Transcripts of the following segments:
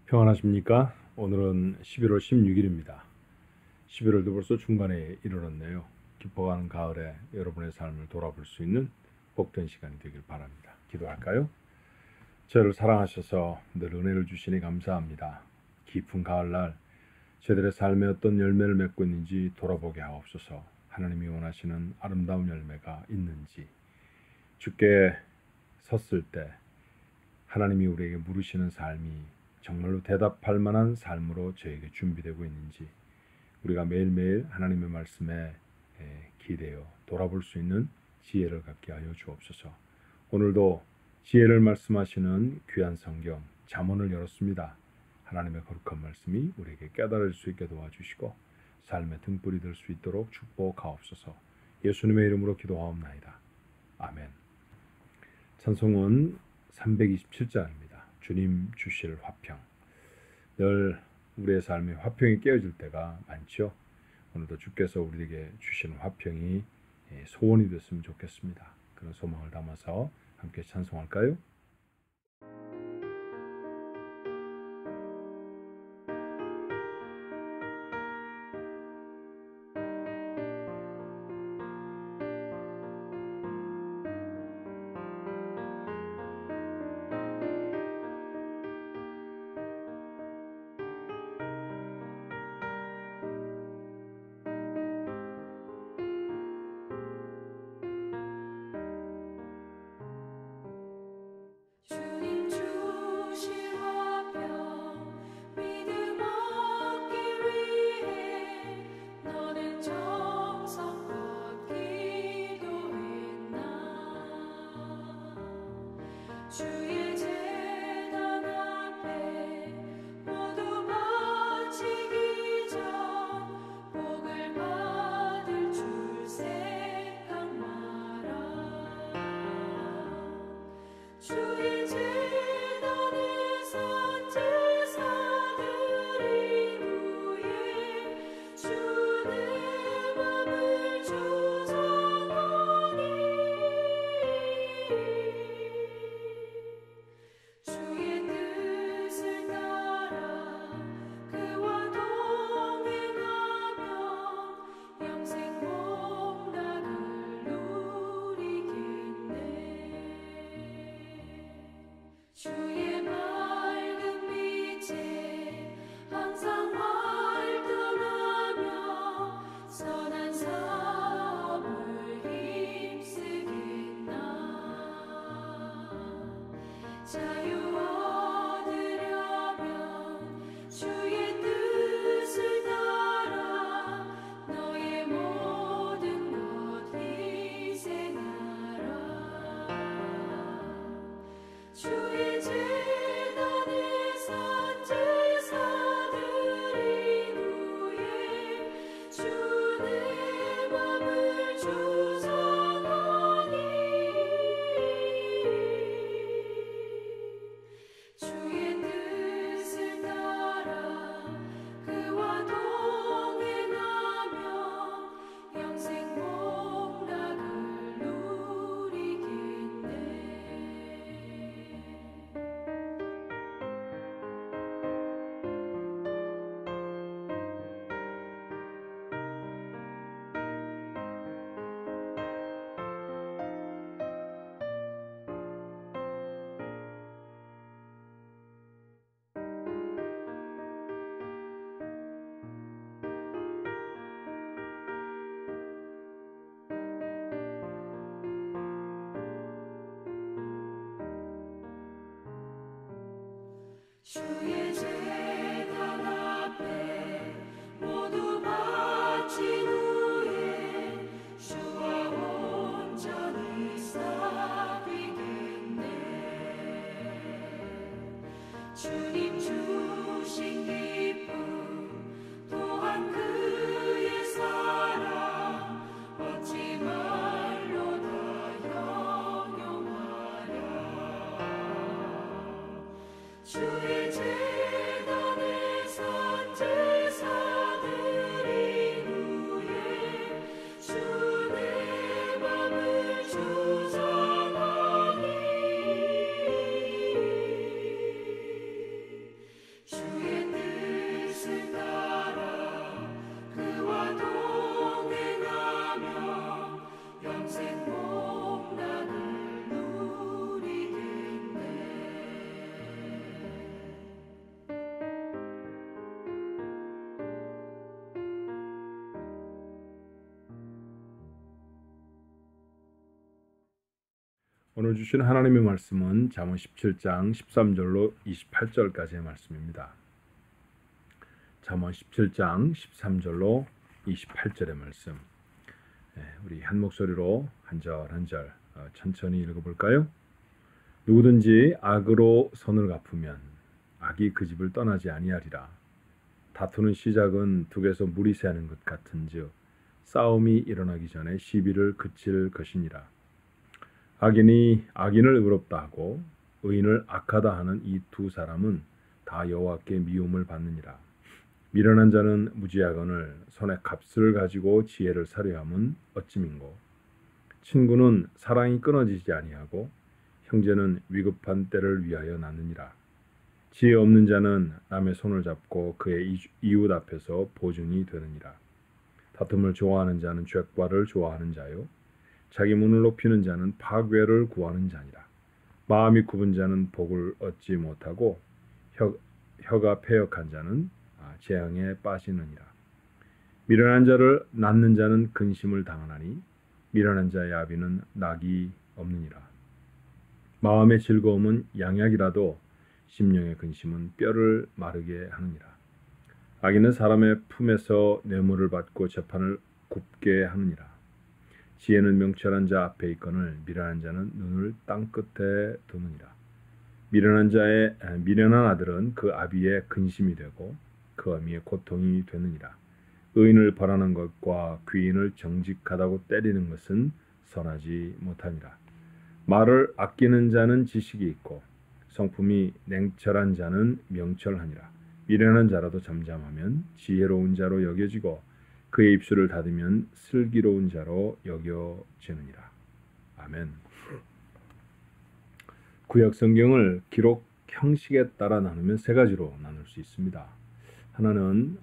평안하십니까? 오늘은 11월 16일입니다. 11월도 벌써 중간에 이르렀네요. 깊어가는 가을에 여러분의 삶을 돌아볼 수 있는 복된 시간이 되길 바랍니다. 기도할까요? 저를 사랑하셔서 늘 은혜를 주시니 감사합니다. 깊은 가을날 저들의 삶에 어떤 열매를 맺고 있는지 돌아보게 하옵소서. 하나님이 원하시는 아름다운 열매가 있는지, 주께 섰을 때 하나님이 우리에게 물으시는 삶이 정말로 대답할 만한 삶으로 저에게 준비되고 있는지, 우리가 매일매일 하나님의 말씀에 기대어 돌아볼 수 있는 지혜를 갖게 하여 주옵소서. 오늘도 지혜를 말씀하시는 귀한 성경 잠언을 열었습니다. 하나님의 거룩한 말씀이 우리에게 깨달을 수 있게 도와주시고 삶의 등불이 될 수 있도록 축복하옵소서. 예수님의 이름으로 기도하옵나이다. 아멘. 찬송은 327장입니다. 주님 주실 화평. 늘 우리의 삶에 화평이 깨어질 때가 많죠. 오늘도 주께서 우리에게 주시는 화평이 소원이 됐으면 좋겠습니다. 그런 소망을 담아서 함께 찬송할까요? 주의 제단 앞에 모두 바친 후에 주와 온전히 사귀겠네. 주님 주신 기쁨 또한 그의 사랑 어찌 말로 다 형용하랴. 주의 제단에 선 제사 드린 후에 주 내 맘을 주장하니 주 오늘 주신 하나님의 말씀은 잠언 17장 13절로 28절까지의 말씀입니다. 잠언 17장 13절로 28절의 말씀. 우리 한 목소리로 한 절 한 절 천천히 읽어볼까요? 누구든지 악으로 선을 갚으면 악이 그 집을 떠나지 아니하리라. 다투는 시작은 둑에서 물이 새는 것 같은즉 싸움이 일어나기 전에 시비를 그칠 것이니라. 악인이 악인을 의롭다 하고 의인을 악하다 하는 이 두 사람은 다 여호와께 미움을 받느니라. 미련한 자는 무지하거늘 손에 값을 가지고 지혜를 사려 함은 어찌민고. 친구는 사랑이 끊어지지 아니하고 형제는 위급한 때를 위하여 낳느니라. 지혜 없는 자는 남의 손을 잡고 그의 이웃 앞에서 보증이 되느니라. 다툼을 좋아하는 자는 죄과를 좋아하는 자요 자기 문을 높이는 자는 파괴를 구하는 자니라. 마음이 굽은 자는 복을 얻지 못하고 혀가 패역한 자는 재앙에 빠지느니라. 미련한 자를 낳는 자는 근심을 당하나니 미련한 자의 아비는 낙이 없느니라. 마음의 즐거움은 양약이라도 심령의 근심은 뼈를 마르게 하느니라. 악인은 사람의 품에서 뇌물을 받고 재판을 굽게 하느니라. 지혜는 명철한 자 앞에 있거늘 미련한 자는 눈을 땅 끝에 두느니라. 미련한 아들은 그 아비의 근심이 되고 그 어미의 고통이 되느니라. 의인을 벌하는 것과 귀인을 정직하다고 때리는 것은 선하지 못하니라. 말을 아끼는 자는 지식이 있고 성품이 냉철한 자는 명철하니라. 미련한 자라도 잠잠하면 지혜로운 자로 여겨지고 그의 입술을 닫으면 슬기로운 자로 여겨지느니라. 아멘. 구약 성경을 기록 형식에 따라 나누면 세 가지로 나눌 수 있습니다. 하나는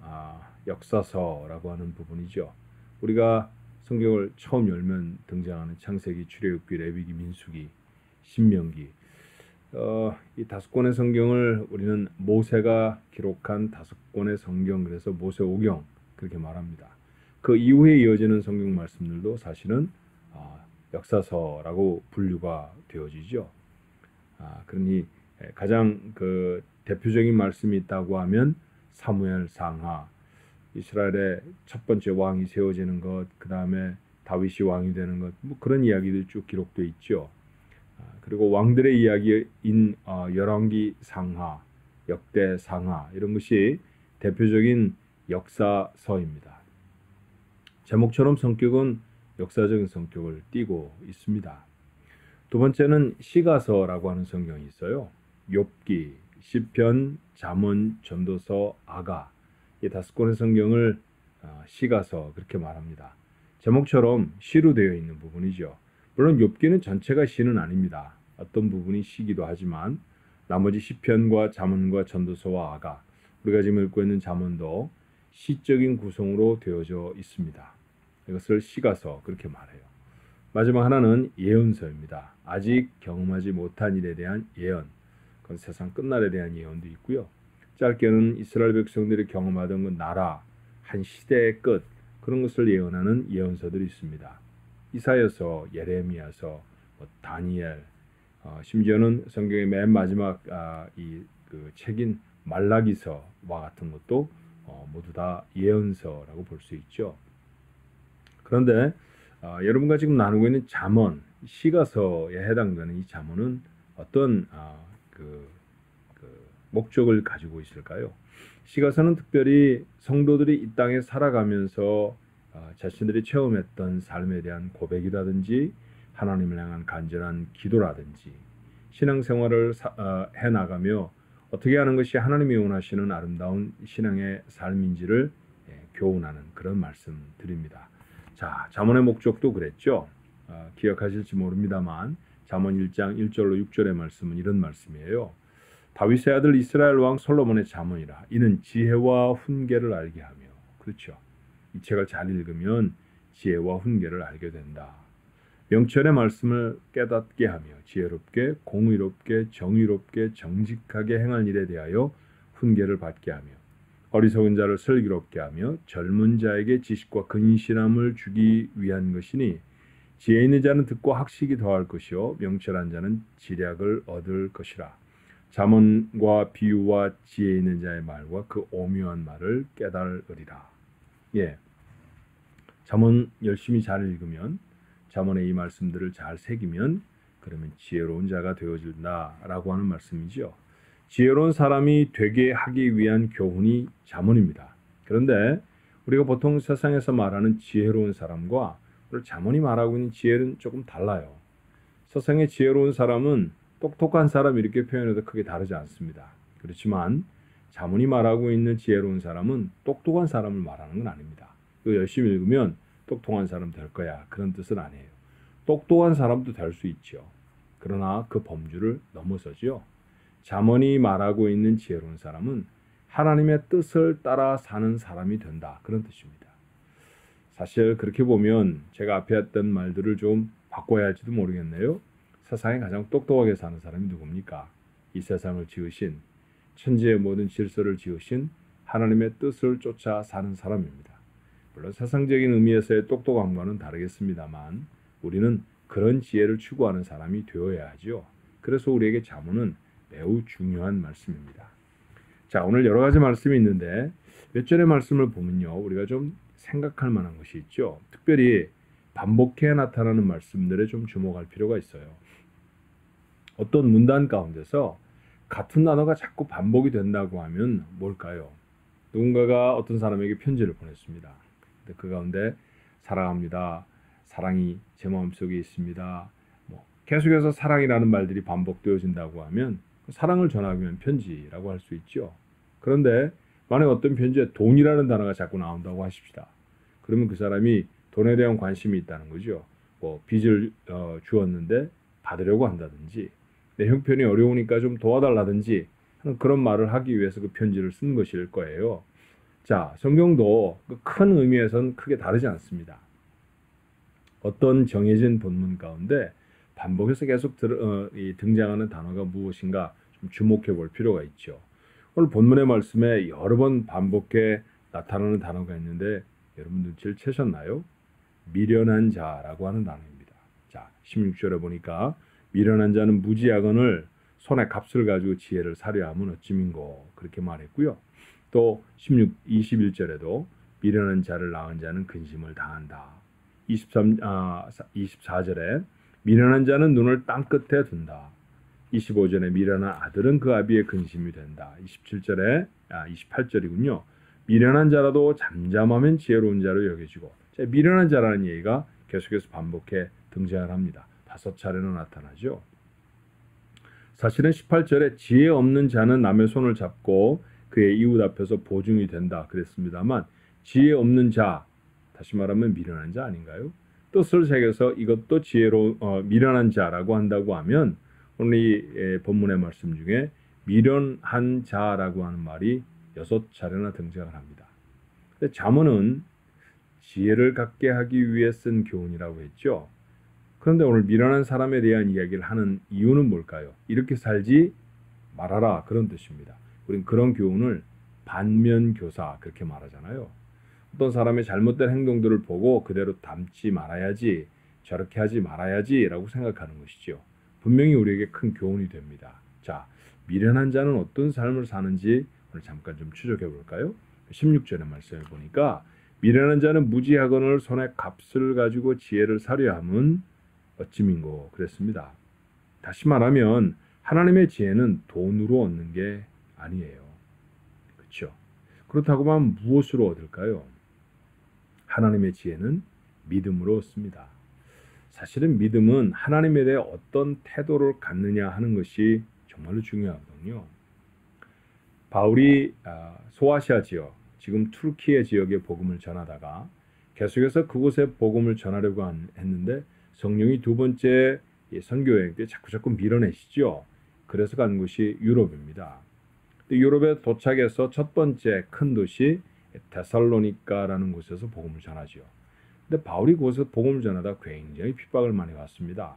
역사서라고 하는 부분이죠. 우리가 성경을 처음 열면 등장하는 창세기, 출애굽기, 레위기, 민수기, 신명기, 이 5권의 성경을 우리는 모세가 기록한 5권의 성경, 그래서 모세오경 그렇게 말합니다. 그 이후에 이어지는 성경 말씀들도 사실은 역사서라고 분류가 되어지죠. 그러니 가장 그 대표적인 말씀이 있다고 하면 사무엘 상하, 이스라엘의 첫 번째 왕이 세워지는 것, 그 다음에 다윗이 왕이 되는 것, 뭐 그런 이야기들이 쭉 기록되어 있죠. 그리고 왕들의 이야기인 열왕기 상하, 역대 상하 이런 것이 대표적인 역사서입니다. 제목처럼 성격은 역사적인 성격을 띠고 있습니다. 두 번째는 시가서라고 하는 성경이 있어요. 욥기, 시편, 잠언, 전도서, 아가 이 5권의 성경을 시가서 그렇게 말합니다. 제목처럼 시로 되어 있는 부분이죠. 물론 욥기는 전체가 시는 아닙니다. 어떤 부분이 시기도 하지만 나머지 시편과 잠언과 전도서와 아가, 우리가 지금 읽고 있는 잠언도 시적인 구성으로 되어져 있습니다. 이것을 시가서 그렇게 말해요. 마지막 하나는 예언서입니다. 아직 경험하지 못한 일에 대한 예언, 그건 세상 끝날에 대한 예언도 있고요. 짧게는 이스라엘 백성들이 경험하던 그 나라, 한 시대의 끝, 그런 것을 예언하는 예언서들이 있습니다. 이사야서, 예레미야서, 다니엘, 심지어는 성경의 맨 마지막 그 책인 말라기서와 같은 것도 모두 다 예언서라고 볼 수 있죠. 그런데 여러분과 지금 나누고 있는 잠언, 시가서에 해당되는 이 잠언은 어떤 목적을 가지고 있을까요? 시가서는 특별히 성도들이 이 땅에 살아가면서 자신들이 체험했던 삶에 대한 고백이라든지 하나님을 향한 간절한 기도라든지 신앙생활을 해나가며 어떻게 하는 것이 하나님이 원하시는 아름다운 신앙의 삶인지를 교훈하는 그런 말씀드립니다. 자, 잠언의 목적도 그랬죠. 기억하실지 모릅니다만 잠언 1장 1절로 6절의 말씀은 이런 말씀이에요. 다윗의 아들 이스라엘 왕 솔로몬의 잠언이라. 이는 지혜와 훈계를 알게 하며. 그렇죠. 이 책을 잘 읽으면 지혜와 훈계를 알게 된다. 명철의 말씀을 깨닫게 하며 지혜롭게, 공의롭게, 정의롭게, 정직하게 행할 일에 대하여 훈계를 받게 하며 어리석은 자를 슬기롭게 하며 젊은 자에게 지식과 근신함을 주기 위한 것이니 지혜 있는 자는 듣고 학식이 더할 것이요 명철한 자는 지략을 얻을 것이라. 잠언과 비유와 지혜 있는 자의 말과 그 오묘한 말을 깨달으리라. 예, 잠언 열심히 잘 읽으면, 잠언의 이 말씀들을 잘 새기면 그러면 지혜로운 자가 되어진다라고 하는 말씀이죠. 지혜로운 사람이 되게 하기 위한 교훈이 잠언입니다. 그런데 우리가 보통 세상에서 말하는 지혜로운 사람과 오늘 잠언이 말하고 있는 지혜는 조금 달라요. 세상의 지혜로운 사람은 똑똑한 사람 이렇게 표현해도 크게 다르지 않습니다. 그렇지만 잠언이 말하고 있는 지혜로운 사람은 똑똑한 사람을 말하는 건 아닙니다. 이거 열심히 읽으면 똑똑한 사람 될 거야, 그런 뜻은 아니에요. 똑똑한 사람도 될 수 있죠. 그러나 그 범주를 넘어서죠. 잠언이 말하고 있는 지혜로운 사람은 하나님의 뜻을 따라 사는 사람이 된다, 그런 뜻입니다. 사실 그렇게 보면 제가 앞에 했던 말들을 좀 바꿔야 할지도 모르겠네요. 세상에 가장 똑똑하게 사는 사람이 누굽니까? 이 세상을 지으신, 천지의 모든 질서를 지으신 하나님의 뜻을 쫓아 사는 사람입니다. 물론 세상적인 의미에서의 똑똑함과는 다르겠습니다만 우리는 그런 지혜를 추구하는 사람이 되어야 하죠. 그래서 우리에게 잠언은 매우 중요한 말씀입니다. 자, 오늘 여러 가지 말씀이 있는데 몇 절의 말씀을 보면요, 우리가 좀 생각할 만한 것이 있죠. 특별히 반복해 나타나는 말씀들에 좀 주목할 필요가 있어요. 어떤 문단 가운데서 같은 단어가 자꾸 반복이 된다고 하면 뭘까요? 누군가가 어떤 사람에게 편지를 보냈습니다. 근데 그 가운데 사랑합니다, 사랑이 제 마음속에 있습니다, 계속해서 사랑이라는 말들이 반복되어진다고 하면 사랑을 전하기 위한 편지라고 할 수 있죠. 그런데 만약 어떤 편지에 돈이라는 단어가 자꾸 나온다고 하십시다. 그러면 그 사람이 돈에 대한 관심이 있다는 거죠. 빚을 주었는데 받으려고 한다든지, 내 형편이 어려우니까 좀 도와달라든지 하는 그런 말을 하기 위해서 그 편지를 쓴 것일 거예요. 자, 성경도 그 큰 의미에서는 크게 다르지 않습니다. 어떤 정해진 본문 가운데 반복해서 계속 등장하는 단어가 무엇인가 좀 주목해 볼 필요가 있죠. 오늘 본문의 말씀에 여러 번 반복해 나타나는 단어가 있는데 여러분 눈치를 채셨나요? 미련한 자라고 하는 단어입니다. 자, 16절에 보니까 미련한 자는 무지하거늘 손에 값을 가지고 지혜를 사려 함은 어찌민고, 그렇게 말했고요. 또 21절에도 미련한 자를 낳은 자는 근심을 당한다. 24절에 미련한 자는 눈을 땅 끝에 둔다. 25절에 미련한 아들은 그 아비의 근심이 된다. 28절이군요. 미련한 자라도 잠잠하면 지혜로운 자로 여겨지고. 자, 미련한 자라는 얘기가 계속해서 반복해 등장을 합니다. 5차례나 나타나죠. 사실은 18절에 지혜 없는 자는 남의 손을 잡고 그의 이웃 앞에서 보증이 된다 그랬습니다만, 지혜 없는 자, 다시 말하면 미련한 자 아닌가요? 뜻을 새겨서 이것도 미련한 자라고 한다고 하면 오늘 이 본문의 말씀 중에 미련한 자라고 하는 말이 6차례나 등장을 합니다. 근데 잠언은 지혜를 갖게 하기 위해 쓴 교훈이라고 했죠. 그런데 오늘 미련한 사람에 대한 이야기를 하는 이유는 뭘까요? 이렇게 살지 말아라, 그런 뜻입니다. 우린 그런 교훈을 반면교사 그렇게 말하잖아요. 어떤 사람의 잘못된 행동들을 보고 그대로 담지 말아야지, 저렇게 하지 말아야지 라고 생각하는 것이죠. 분명히 우리에게 큰 교훈이 됩니다. 자, 미련한 자는 어떤 삶을 사는지 오늘 잠깐 좀 추적해 볼까요? 16절의 말씀을 보니까 미련한 자는 무지하거늘 손에 값을 가지고 지혜를 사려 함은 어찌민고, 그랬습니다. 다시 말하면 하나님의 지혜는 돈으로 얻는 게 아니에요. 그렇죠? 그렇다고 하면 무엇으로 얻을까요? 하나님의 지혜는 믿음으로 얻습니다. 사실은 믿음은 하나님에 대해 어떤 태도를 갖느냐 하는 것이 정말로 중요하거든요. 바울이 소아시아 지역, 지금 투르키예 지역에 복음을 전하다가 계속해서 그곳에 복음을 전하려고 했는데 성령이 두 번째 선교여행 때 자꾸 밀어내시죠. 그래서 간 곳이 유럽입니다. 유럽에 도착해서 첫 번째 큰 도시 데살로니카라는 곳에서 복음을 전하죠. 근데 바울이 그곳에서 복음을 전하다 굉장히 핍박을 많이 받습니다.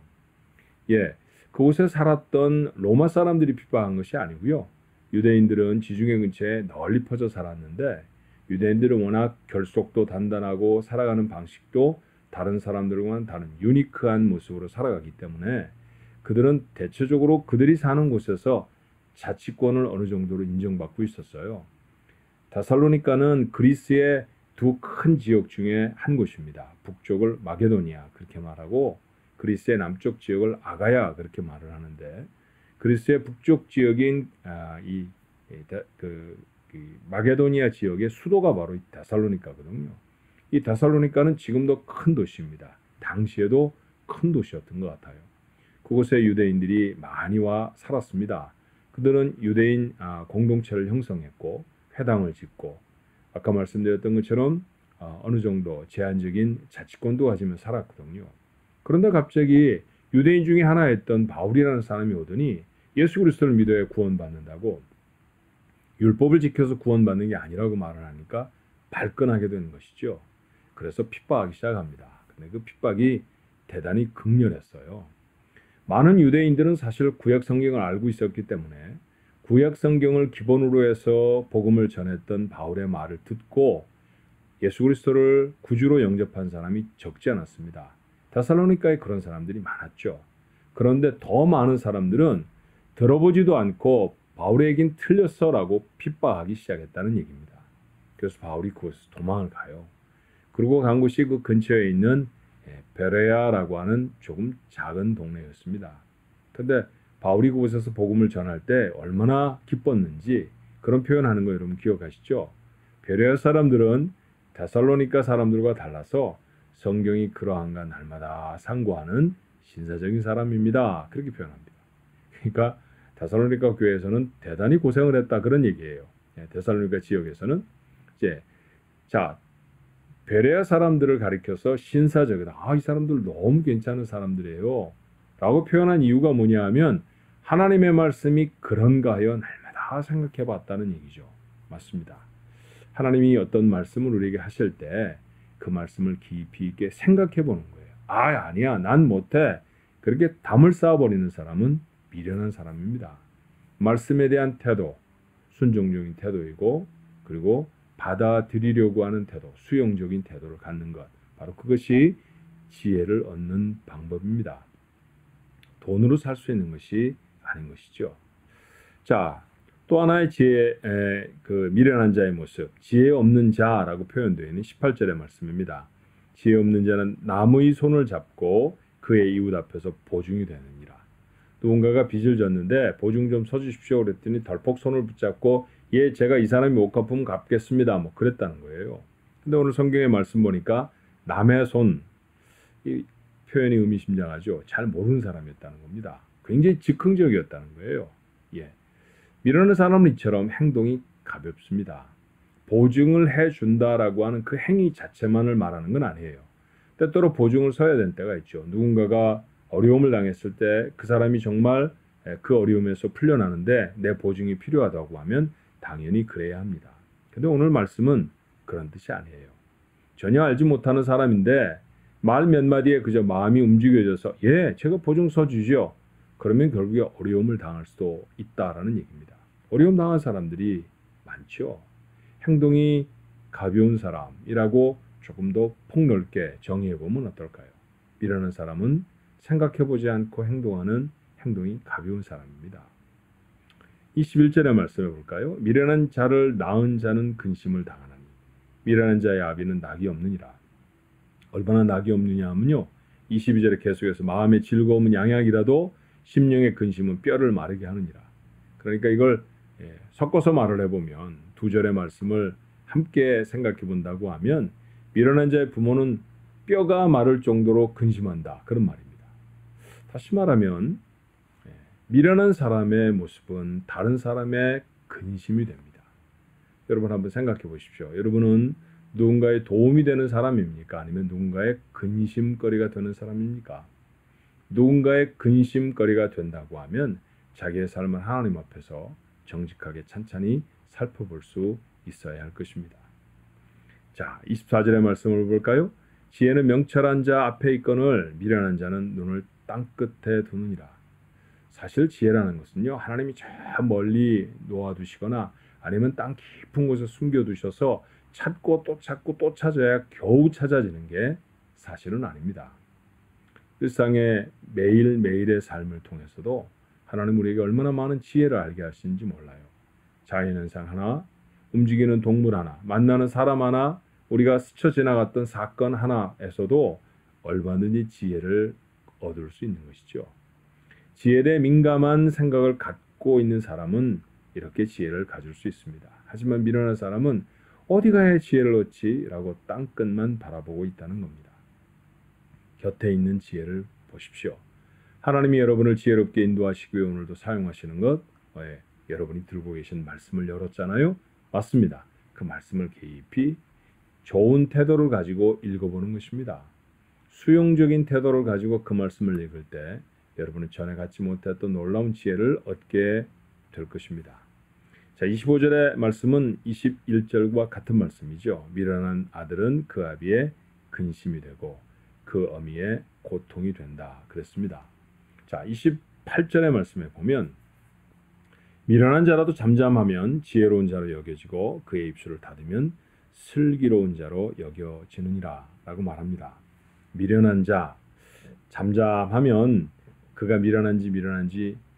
예, 그곳에 살았던 로마 사람들이 핍박한 것이 아니고요. 유대인들은 지중해 근처에 널리 퍼져 살았는데 유대인들은 워낙 결속도 단단하고 살아가는 방식도 다른 사람들과는 다른 유니크한 모습으로 살아가기 때문에 그들은 대체적으로 그들이 사는 곳에서 자치권을 어느 정도로 인정받고 있었어요. 데살로니가는 그리스의 두 큰 지역 중에 한 곳입니다. 북쪽을 마게도니아 그렇게 말하고 그리스의 남쪽 지역을 아가야 그렇게 말을 하는데 그리스의 북쪽 지역인 마게도니아 지역의 수도가 바로 이 데살로니가거든요. 이 데살로니가는 지금도 큰 도시입니다. 당시에도 큰 도시였던 것 같아요. 그곳에 유대인들이 많이 와 살았습니다. 그들은 유대인 공동체를 형성했고 회당을 짓고 아까 말씀드렸던 것처럼 어느 정도 제한적인 자치권도 가지며 살았거든요. 그런데 갑자기 유대인 중에 하나였던 바울이라는 사람이 오더니 예수 그리스도를 믿어야 구원받는다고 율법을 지켜서 구원받는 게 아니라고 말을 하니까 발끈하게 되는 것이죠. 그래서 핍박하기 시작합니다. 근데 그 핍박이 대단히 극렬했어요. 많은 유대인들은 사실 구약 성경을 알고 있었기 때문에 구약 성경을 기본으로 해서 복음을 전했던 바울의 말을 듣고 예수 그리스도를 구주로 영접한 사람이 적지 않았습니다. 데살로니가에 그런 사람들이 많았죠. 그런데 더 많은 사람들은 들어보지도 않고 바울의 얘기는 틀렸어라고 핍박하기 시작했다는 얘기입니다. 그래서 바울이 그곳에서 도망을 가요. 그리고 간 곳이 그 근처에 있는 베레아라고 하는 조금 작은 동네였습니다. 그런데 바울이 그곳에서 복음을 전할 때 얼마나 기뻤는지 그런 표현하는 거 여러분 기억하시죠? 베레아 사람들은 데살로니가 사람들과 달라서 성경이 그러한가 날마다 상고하는 신사적인 사람입니다. 그렇게 표현합니다. 그러니까 데살로니가 교회에서는 대단히 고생을 했다 그런 얘기예요. 데살로니가 지역에서는 이제 베레아 사람들을 가리켜서 신사적이다. 이 사람들 너무 괜찮은 사람들이에요. 라고 표현한 이유가 뭐냐 하면 하나님의 말씀이 그런가 하여 날마다 생각해 봤다는 얘기죠. 맞습니다. 하나님이 어떤 말씀을 우리에게 하실 때 그 말씀을 깊이 있게 생각해 보는 거예요. 아니야 난 못해. 그렇게 담을 쌓아버리는 사람은 미련한 사람입니다. 말씀에 대한 태도, 순종적인 태도이고 그리고 받아들이려고 하는 태도, 수용적인 태도를 갖는 것. 바로 그것이 지혜를 얻는 방법입니다. 돈으로 살 수 있는 것이 아닌 것이죠. 자, 또 하나의 그 미련한 자의 모습, 지혜 없는 자라고 표현되어 있는 18절의 말씀입니다. 지혜 없는 자는 남의 손을 잡고 그의 이웃 앞에서 보증이 되느니라. 누군가가 빚을 졌는데 보증 좀 서주십시오 그랬더니 덜컥 손을 붙잡고 제가 이 사람이 못 갚으면 갚겠습니다. 뭐 그랬다는 거예요. 근데 오늘 성경의 말씀 보니까 남의 손, 이 표현이 의미심장하죠. 잘 모르는 사람이었다는 겁니다. 굉장히 즉흥적이었다는 거예요. 미련한 사람은 이처럼 행동이 가볍습니다. 보증을 해준다라고 하는 그 행위 자체만을 말하는 건 아니에요. 때때로 보증을 서야 되는 때가 있죠. 누군가가 어려움을 당했을 때 그 사람이 정말 그 어려움에서 풀려나는데 내 보증이 필요하다고 하면 당연히 그래야 합니다. 근데 오늘 말씀은 그런 뜻이 아니에요. 전혀 알지 못하는 사람인데 말 몇 마디에 그저 마음이 움직여져서 제가 보증 서주죠. 그러면 결국에 어려움을 당할 수도 있다라는 얘기입니다. 어려움 당한 사람들이 많죠. 행동이 가벼운 사람이라고 조금 더 폭넓게 정의해보면 어떨까요? 미련한 사람은 생각해보지 않고 행동하는 행동이 가벼운 사람입니다. 21절의 말씀을 볼까요? 미련한 자를 낳은 자는 근심을 당하나니 미련한 자의 아비는 낙이 없느니라. 얼마나 낙이 없느냐 하면요. 22절에 계속해서 마음의 즐거움은 양약이라도 심령의 근심은 뼈를 마르게 하느니라. 그러니까 이걸 섞어서 말을 해보면 두 절의 말씀을 함께 생각해 본다고 하면 미련한 자의 부모는 뼈가 마를 정도로 근심한다. 그런 말입니다. 다시 말하면 미련한 사람의 모습은 다른 사람의 근심이 됩니다. 여러분 한번 생각해 보십시오. 여러분은 누군가의 도움이 되는 사람입니까? 아니면 누군가의 근심거리가 되는 사람입니까? 누군가의 근심거리가 된다고 하면 자기의 삶을 하나님 앞에서 정직하게 찬찬히 살펴볼 수 있어야 할 것입니다. 자, 24절의 말씀을 볼까요? 지혜는 명철한 자 앞에 있거늘 미련한 자는 눈을 땅 끝에 두느니라. 사실 지혜라는 것은요, 하나님이 저 멀리 놓아두시거나 아니면 땅 깊은 곳에 숨겨두셔서 찾고 또 찾고 또 찾아야 겨우 찾아지는 게 사실은 아닙니다. 일상의 매일매일의 삶을 통해서도 하나님 우리에게 얼마나 많은 지혜를 알게 하시는지 몰라요. 자연현상 하나, 움직이는 동물 하나, 만나는 사람 하나, 우리가 스쳐 지나갔던 사건 하나에서도 얼마든지 지혜를 얻을 수 있는 것이죠. 지혜에 대해 민감한 생각을 갖고 있는 사람은 이렇게 지혜를 가질 수 있습니다. 하지만 미련한 사람은 어디 가야 지혜를 얻지? 라고 땅끝만 바라보고 있다는 겁니다. 곁에 있는 지혜를 보십시오. 하나님이 여러분을 지혜롭게 인도하시기 위해 오늘도 사용하시는 것, 여러분이 들고 계신 말씀을 열었잖아요. 맞습니다. 그 말씀을 깊이 좋은 태도를 가지고 읽어보는 것입니다. 수용적인 태도를 가지고 그 말씀을 읽을 때 여러분은 전에 갖지 못했던 놀라운 지혜를 얻게 될 것입니다. 자, 25절의 말씀은 21절과 같은 말씀이죠. 미련한 아들은 그 아비의 근심이 되고 그 어미의 고통이 된다 그랬습니다. 자, 28절의 말씀에 보면 미련한 자라도 잠잠하면 지혜로운 자로 여겨지고 그의 입술을 닫으면 슬기로운 자로 여겨지느니라 라고 말합니다. 미련한 자, 잠잠하면 그가 미련한지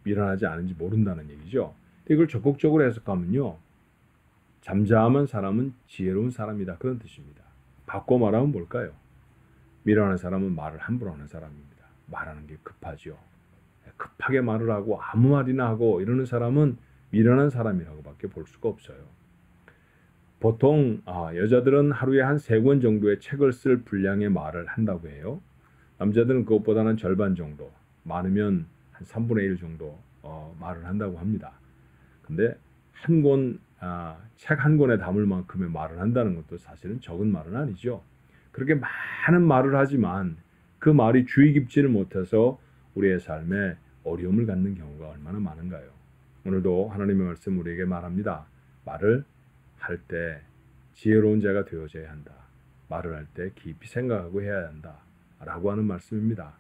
미련하지 않은지 모른다는 얘기죠. 이걸 적극적으로 해석하면요, 잠잠한 사람은 지혜로운 사람이다 그런 뜻입니다. 바꿔 말하면 뭘까요? 미련한 사람은 말을 함부로 하는 사람입니다. 말하는 게 급하죠. 급하게 말을 하고 아무 말이나 하고 이러는 사람은 미련한 사람이라고밖에 볼 수가 없어요. 보통 여자들은 하루에 한 3권 정도의 책을 쓸 분량의 말을 한다고 해요. 남자들은 그것보다는 절반 정도, 많으면 한 3분의 1 정도 말을 한다고 합니다. 근데 책 한 권에 담을 만큼의 말을 한다는 것도 사실은 적은 말은 아니죠. 그렇게 많은 말을 하지만 그 말이 주의 깊지를 못해서 우리의 삶에 어려움을 갖는 경우가 얼마나 많은가요? 오늘도 하나님의 말씀 우리에게 말합니다. 말을 할 때 지혜로운 자가 되어져야 한다. 말을 할 때 깊이 생각하고 해야 한다. 라고 하는 말씀입니다.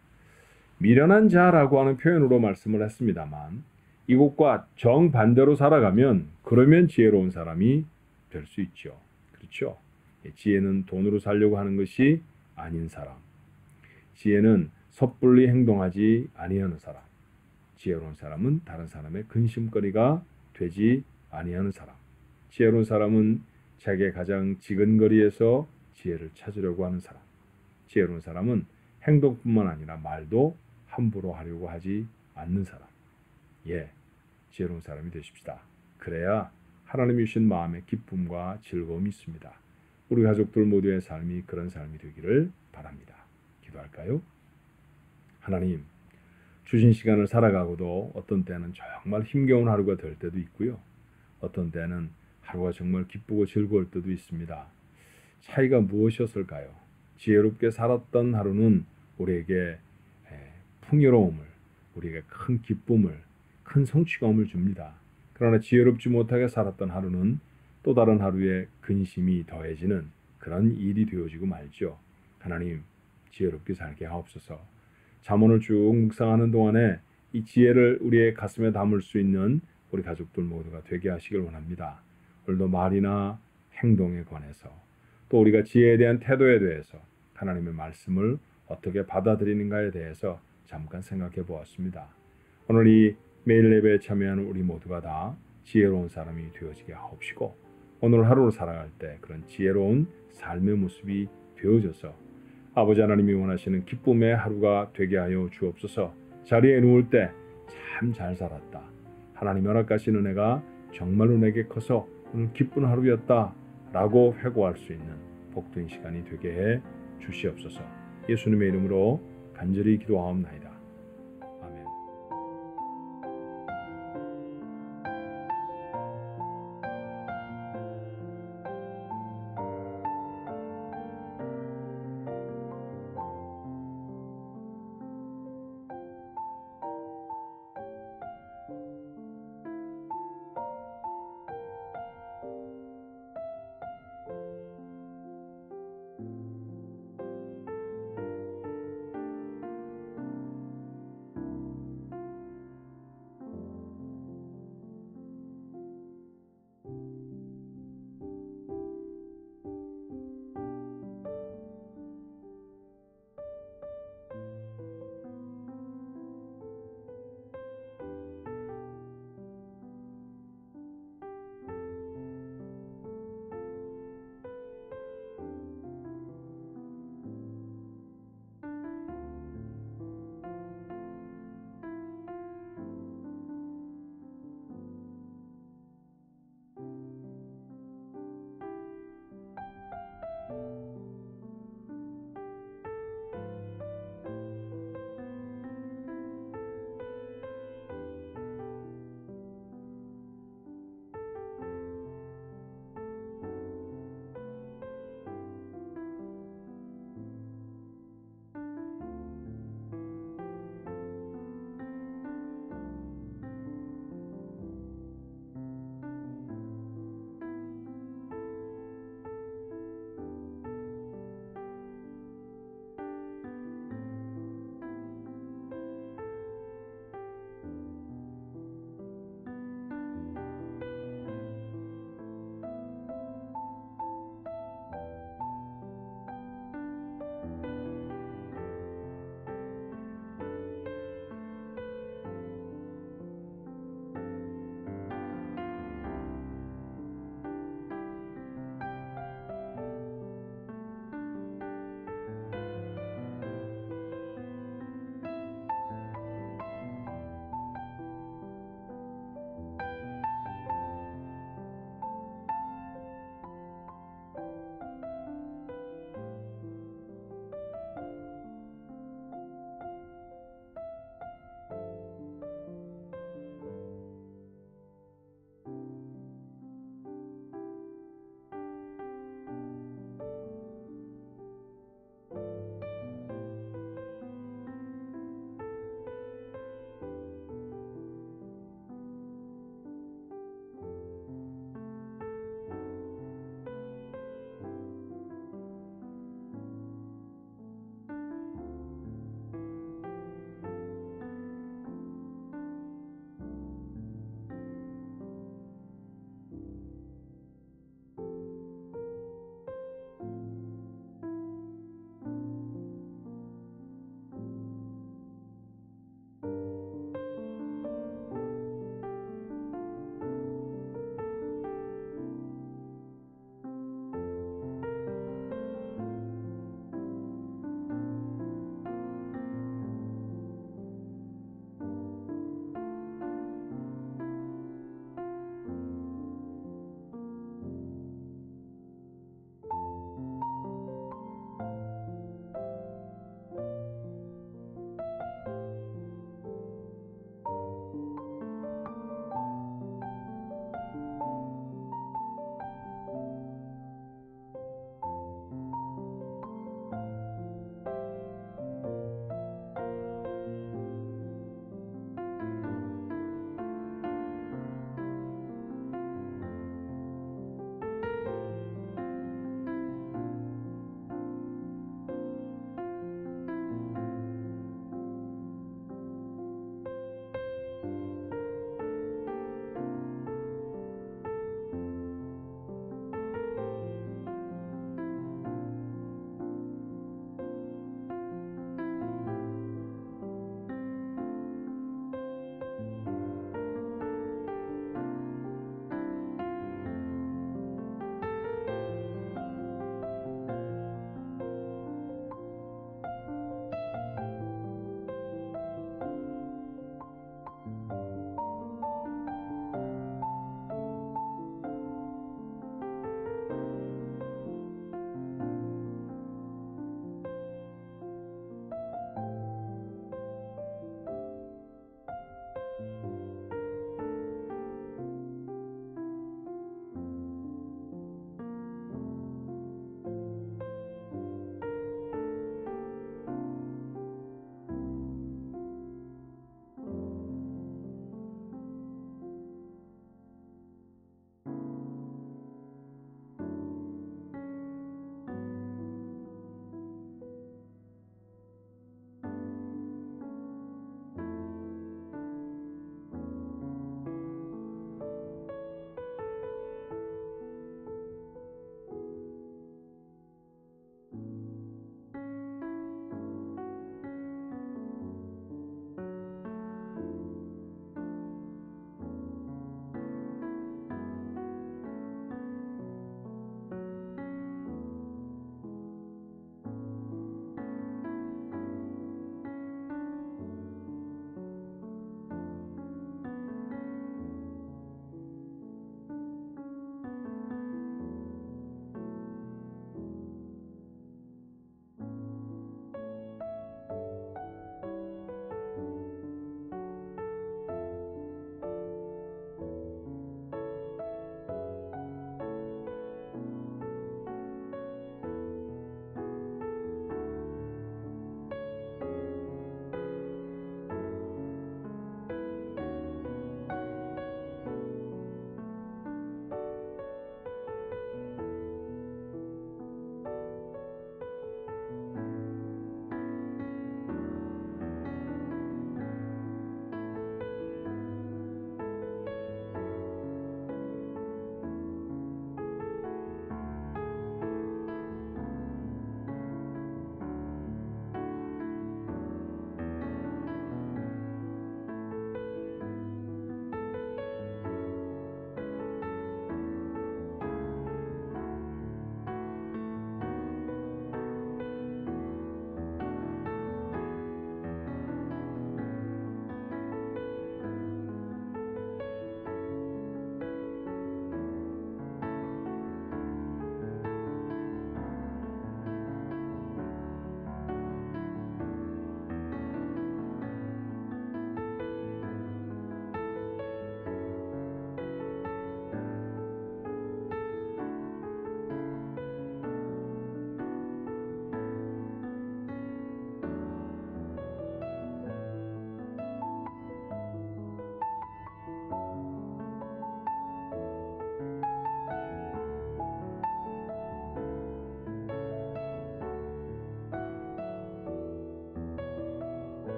미련한 자라고 하는 표현으로 말씀을 했습니다만 이것과 정반대로 살아가면 그러면 지혜로운 사람이 될 수 있죠. 그렇죠? 지혜는 돈으로 살려고 하는 것이 아닌 사람. 지혜는 섣불리 행동하지 아니하는 사람. 지혜로운 사람은 다른 사람의 근심거리가 되지 아니하는 사람. 지혜로운 사람은 자기의 가장 지근거리에서 지혜를 찾으려고 하는 사람. 지혜로운 사람은 행동뿐만 아니라 말도 함부로 하려고 하지 않는 사람. 지혜로운 사람이 되십시다. 그래야 하나님이 주신 마음의 기쁨과 즐거움이 있습니다. 우리 가족들 모두의 삶이 그런 삶이 되기를 바랍니다. 기도할까요? 하나님, 주신 시간을 살아가고도 어떤 때는 정말 힘겨운 하루가 될 때도 있고요. 어떤 때는 하루가 정말 기쁘고 즐거울 때도 있습니다. 차이가 무엇이었을까요? 지혜롭게 살았던 하루는 우리에게 풍요로움을, 우리에게 큰 기쁨을, 큰 성취감을 줍니다. 그러나 지혜롭지 못하게 살았던 하루는 또 다른 하루에 근심이 더해지는 그런 일이 되어지고 말죠. 하나님, 지혜롭게 살게 하옵소서. 잠언을 쭉 묵상하는 동안에 이 지혜를 우리의 가슴에 담을 수 있는 우리 가족들 모두가 되게 하시길 원합니다. 오늘도 말이나 행동에 관해서 또 우리가 지혜에 대한 태도에 대해서 하나님의 말씀을 어떻게 받아들이는가에 대해서 잠깐 생각해 보았습니다. 오늘 이 매일 예배에 참여하는 우리 모두가 다 지혜로운 사람이 되어지게 하옵시고 오늘 하루를 살아갈 때 그런 지혜로운 삶의 모습이 되어져서 아버지 하나님이 원하시는 기쁨의 하루가 되게 하여 주옵소서. 자리에 누울 때 참 잘 살았다. 하나님 허락하신 은혜가 정말로 내게 커서 오늘 기쁜 하루였다 라고 회고할 수 있는 복된 시간이 되게 해 주시옵소서. 예수님의 이름으로 간절히 기도하옵나이다.